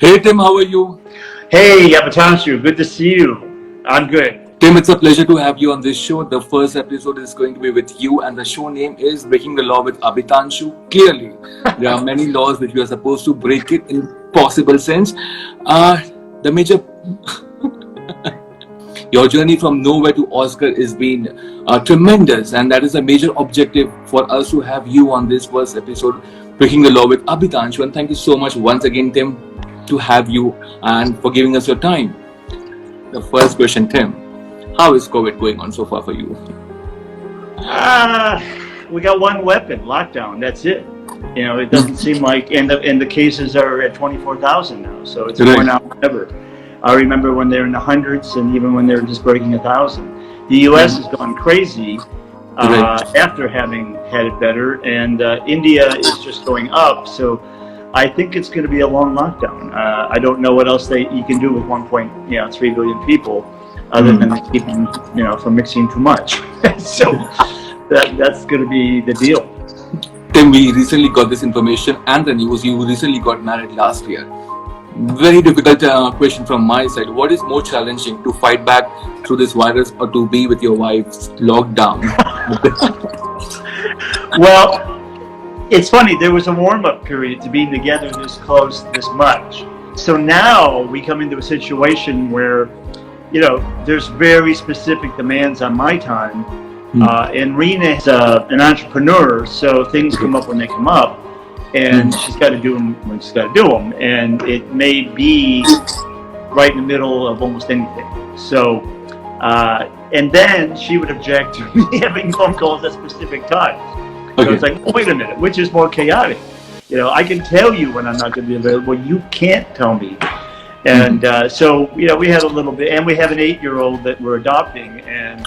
Hey Tim, how are you? Hey, Abhitanshu, good to see you. I'm good. Tim, it's a pleasure to have you on this show. The first episode is going to be with you, and the show name is Breaking the Law with Abhitanshu. Clearly, there are many laws which we are supposed to break it in possible sense. The major Your journey from nowhere to Oscar has been tremendous, and that is a major objective for us to have you on this first episode, Breaking the Law with Abhitanshu. And thank you so much once again, Tim, to have you and for giving us your time. The first question, Tim, how is COVID going on so far for you? We got one weapon, lockdown. That's it. You know, it doesn't seem like, and the cases are at 24,000 now, so it's more now than ever. I remember when they were in the hundreds, and even when they were just breaking 1,000. The U.S. has gone crazy after having had it better, and India is just going up. So I think it's going to be a long lockdown. I don't know what else you can do with 1.3 billion people, other than keep them, from mixing too much. So that's going to be the deal. Tim, we recently got this information and the news. You recently got married last year. Very difficult question from my side. What is more challenging, to fight back through this virus or to be with your wife's lockdown? Well, it's funny, there was a warm-up period to being together this close, this much. So now we come into a situation where, there's very specific demands on my time. And Rena is an entrepreneur, so things come up when they come up. And she's got to do them when she's got to do them. And it may be right in the middle of almost anything. So, and then she would object to me having phone calls at specific times. So it's like, wait a minute, which is more chaotic? I can tell you when I'm not going to be available. You can't tell me. And so, we had a little bit, and we have an 8-year-old that we're adopting, and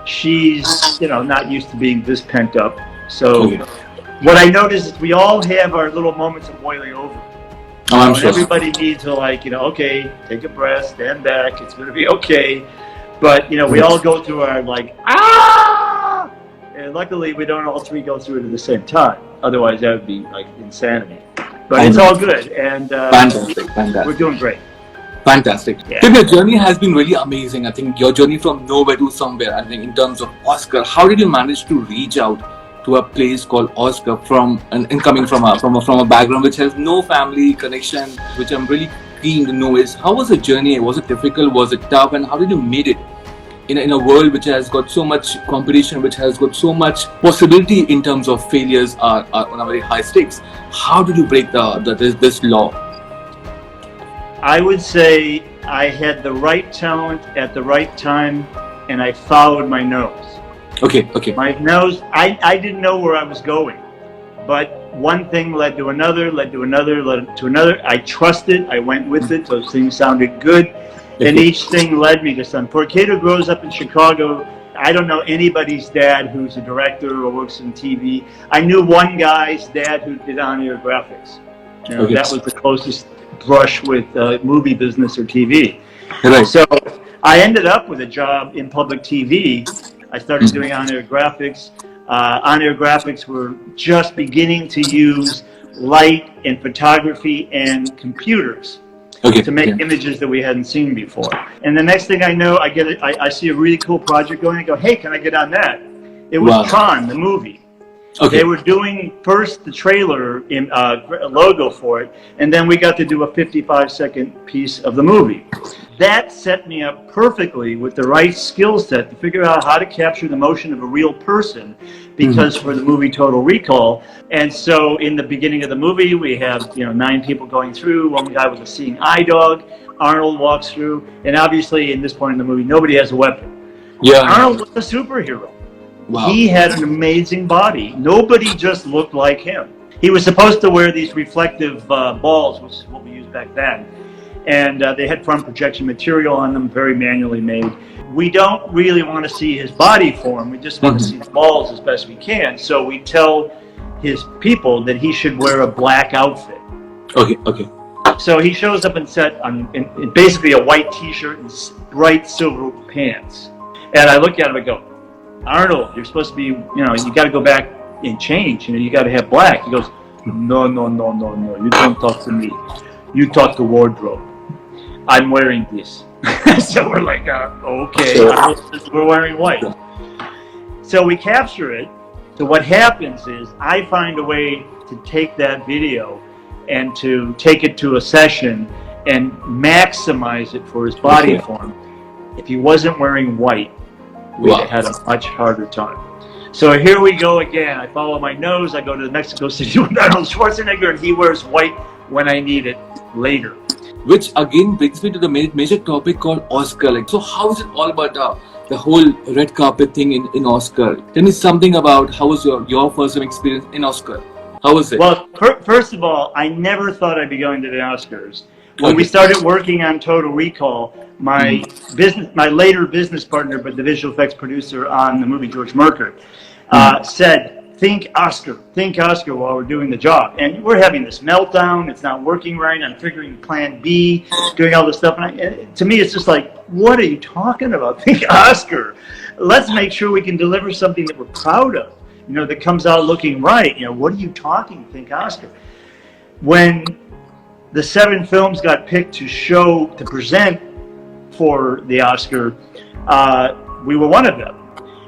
she's, not used to being this pent up. So what I noticed is we all have our little moments of boiling over. I'm sure. Everybody needs to okay, take a breath, stand back, it's going to be okay. But, we all go through our ah! And luckily we don't all three go through it at the same time. Otherwise that would be insanity. But it's all good, and fantastic. We're doing great. Fantastic. Yeah. Tim, your journey has been really amazing. I think your journey from nowhere to somewhere, I think in terms of Oscar, how did you manage to reach out to a place called Oscar and coming from a background which has no family connection, which I'm really keen to know is, how was the journey? Was it difficult? Was it tough? And how did you make it in a world which has got so much competition, which has got so much possibility in terms of failures are on a very high stakes? How did you break this law? I would say I had the right talent at the right time, and I followed my nose. Okay. My nose, I didn't know where I was going, but one thing led to another, led to another. I trusted, I went with it, those things sounded good, and each thing led me to something. For a kid who grows up in Chicago, I don't know anybody's dad who's a director or works in TV. I knew one guy's dad who did on-air graphics. That was the closest brush with movie business or TV. Right. So I ended up with a job in public TV. I started doing on-air graphics. On-air graphics were just beginning to use light and photography and computers to make images that we hadn't seen before. And the next thing I know, I see a really cool project going. I go, hey, can I get on that? It was Tron, the movie. They were doing first the trailer logo for it, and then we got to do a 55-second piece of the movie. That set me up perfectly with the right skill set to figure out how to capture the emotion of a real person, because for the movie Total Recall. And so in the beginning of the movie, we have 9 people going through. One guy with a seeing eye dog. Arnold walks through, and obviously in this point in the movie, nobody has a weapon. Arnold was a superhero. Wow. He had an amazing body. Nobody just looked like him. He was supposed to wear these reflective balls, which is what we used back then. And they had front projection material on them, very manually made. We don't really want to see his body form. We just want to see the balls as best we can. So we tell his people that he should wear a black outfit. Okay. So he shows up in set in basically a white t-shirt and bright silver pants. And I look at him and go, Arnold, you're supposed to be, you got to go back and change. You got to have black. He goes, no, you don't talk to me. You talk to wardrobe. I'm wearing this. So we're like, okay, we're wearing white. So we capture it. So what happens is I find a way to take that video and to take it to a session and maximize it for his body form. If he wasn't wearing white, we'd have had a much harder time. So here we go again. I follow my nose. I go to Mexico City with Arnold Schwarzenegger, and he wears white when I need it later. Which again brings me to the major topic called Oscar. Like, so how is it all about the whole red carpet thing in Oscar? Tell me something about how was your first experience in Oscar? How was it? Well, first of all, I never thought I'd be going to the Oscars. When we started working on Total Recall, my later business partner, but the visual effects producer on the movie George Merker, said, think Oscar while we're doing the job. And we're having this meltdown, it's not working right, I'm figuring plan B, doing all this stuff. And to me, it's just like, what are you talking about? Think Oscar. Let's make sure we can deliver something that we're proud of, that comes out looking right. What are you talking? Think Oscar. When the 7 films got picked to present for the Oscar, we were one of them.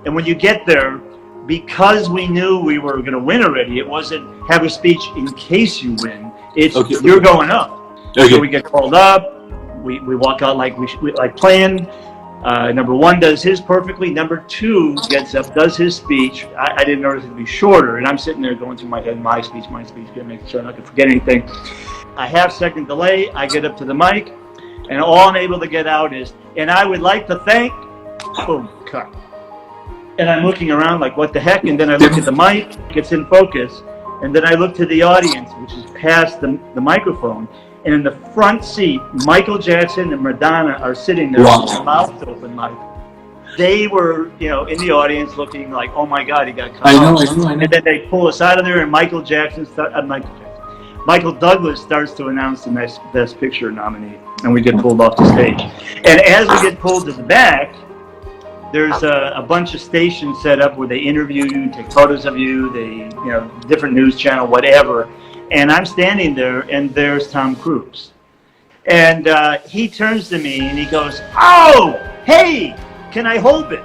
And when you get there, because we knew we were going to win already, it wasn't have a speech in case you win. It's you're going up. So we get called up. We walk out like like planned. Number 1 does his perfectly. Number 2 gets up, does his speech. I didn't notice it to be shorter, and I'm sitting there going through my head, my speech, gonna make sure I'm not gonna forget anything. A half-second delay. I get up to the mic, and all I'm able to get out is, and I would like to thank. Boom, cut. And I'm looking around like, what the heck? And then I look at the mic, it's in focus. And then I look to the audience, which is past the microphone. And in the front seat, Michael Jackson and Madonna are sitting there with their mouths open like, they were, in the audience looking like, oh my God, he got cut off. And then they pull us out of there, and Michael Douglas starts to announce the next Best Picture nominee. And we get pulled off the stage. And as we get pulled to the back, there's a bunch of stations set up where they interview you, take photos of you, different news channel, whatever. And I'm standing there, and there's Tom Cruise. And he turns to me, and he goes, oh, hey, can I hold it?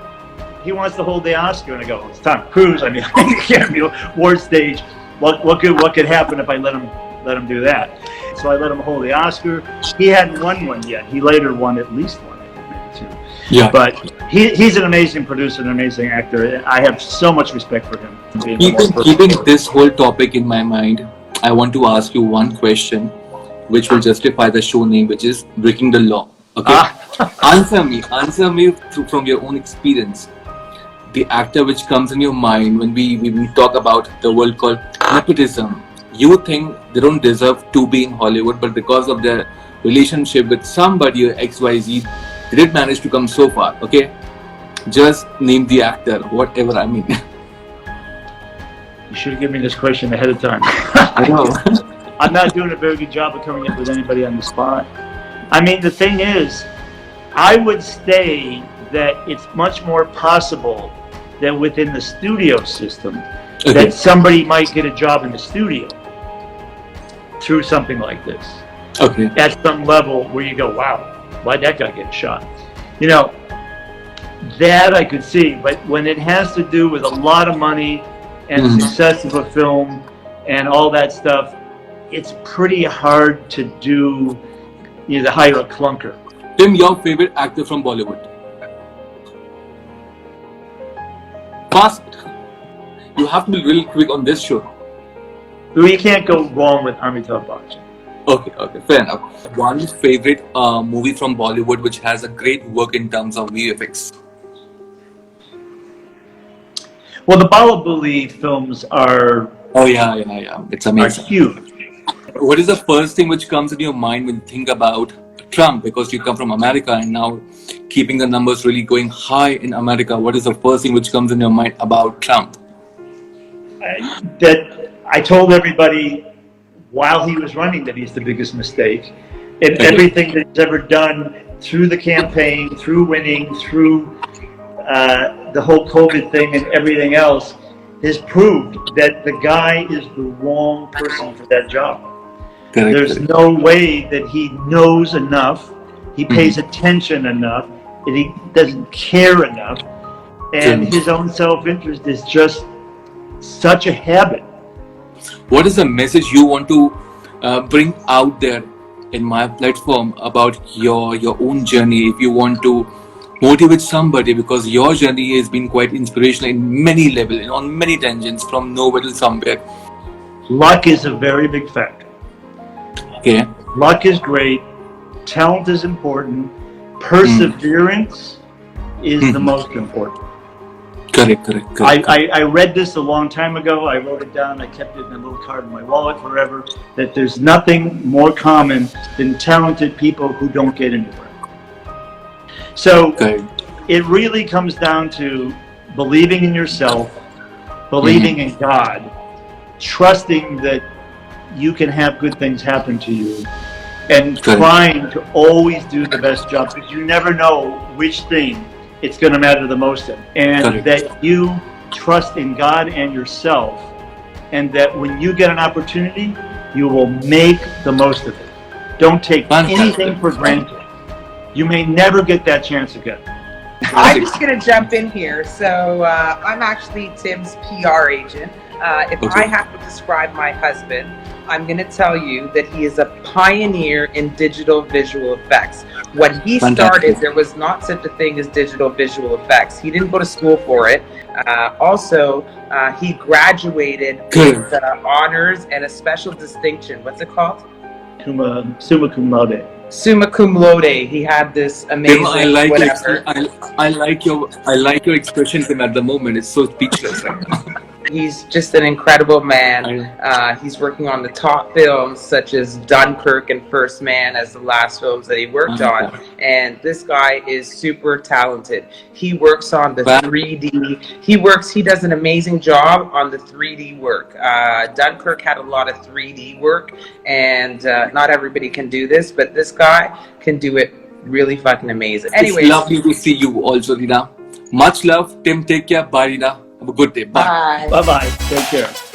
He wants to hold the Oscar. And I go, it's Tom Cruise. I mean, Academy Award stage. What could happen if I let him do that? So I let him hold the Oscar. He hadn't won one yet. He later won at least one, I think, maybe 2. Yeah. But he's an amazing producer, an amazing actor. I have so much respect for him. Keeping this whole topic in my mind, I want to ask you one question which will justify the show name, which is Breaking the Law. Okay? Answer me from your own experience. The actor which comes in your mind when we talk about the world called nepotism. You think they don't deserve to be in Hollywood, but because of their relationship with somebody or XYZ, they did manage to come so far. Okay? Just name the actor, whatever I mean. You should have given me this question ahead of time. I know. I'm not doing a very good job of coming up with anybody on the spot. I mean, the thing is, I would say that it's much more possible that within the studio system, that somebody might get a job in the studio through something like this. Okay. At some level where you go, wow, why'd that guy get shot? That I could see, but when it has to do with a lot of money and success of a film and all that stuff, it's pretty hard to do, to hire a clunker. Tim, your favorite actor from Bollywood? Fast. You have to be really quick on this show. Well, you can't go wrong with Abhitanshu Khare. Okay, fair enough. One favorite movie from Bollywood which has a great work in terms of VFX? Well, the Bahubali films are... Oh yeah. It's amazing. Are huge. What is the first thing which comes in your mind when you think about Trump? Because you come from America and now keeping the numbers really going high in America, what is the first thing which comes in your mind about Trump? That I told everybody while he was running that he's the biggest mistake. And everything that he's ever done through the campaign, through winning, through the whole COVID thing and everything else has proved that the guy is the wrong person for that job. There's no way that he knows enough, he pays attention enough, and he doesn't care enough, and his own self-interest is just such a habit. What is the message you want to bring out there in my platform about your own journey? If you want to motivate somebody, because your journey has been quite inspirational in many levels and on many tangents from nowhere to somewhere. Luck is a very big factor. Okay. Luck is great. Talent is important. Perseverance is the most important. Correct. I read this a long time ago. I wrote it down. I kept it in a little card in my wallet forever. That there's nothing more common than talented people who don't get anywhere. So it really comes down to believing in yourself, believing in God, trusting that you can have good things happen to you, and trying to always do the best job, because you never know which thing it's going to matter the most in. And that you trust in God and yourself, and that when you get an opportunity, you will make the most of it. Don't take anything for granted. You may never get that chance again. I'm just going to jump in here. So I'm actually Tim's PR agent. If I have to describe my husband, I'm going to tell you that he is a pioneer in digital visual effects. When he started, there was not such a thing as digital visual effects. He didn't go to school for it. Also, he graduated with honors and a special distinction. What's it called? Summa cum laude. Summa cum laude. He had this amazing. I like your expression, Tim, at the moment. It's so speechless right now. He's just an incredible man. He's working on the top films such as Dunkirk and First Man as the last films that he worked on. And this guy is super talented. He works on the 3D. He does an amazing job on the 3D work. Dunkirk had a lot of 3D work, and not everybody can do this, but this guy can do it really fucking amazing. Anyways, it's lovely to see you also, Rina. Much love. Tim, take care. Bye, Rina. Have a good day. Bye. Bye. Bye-bye. Take care.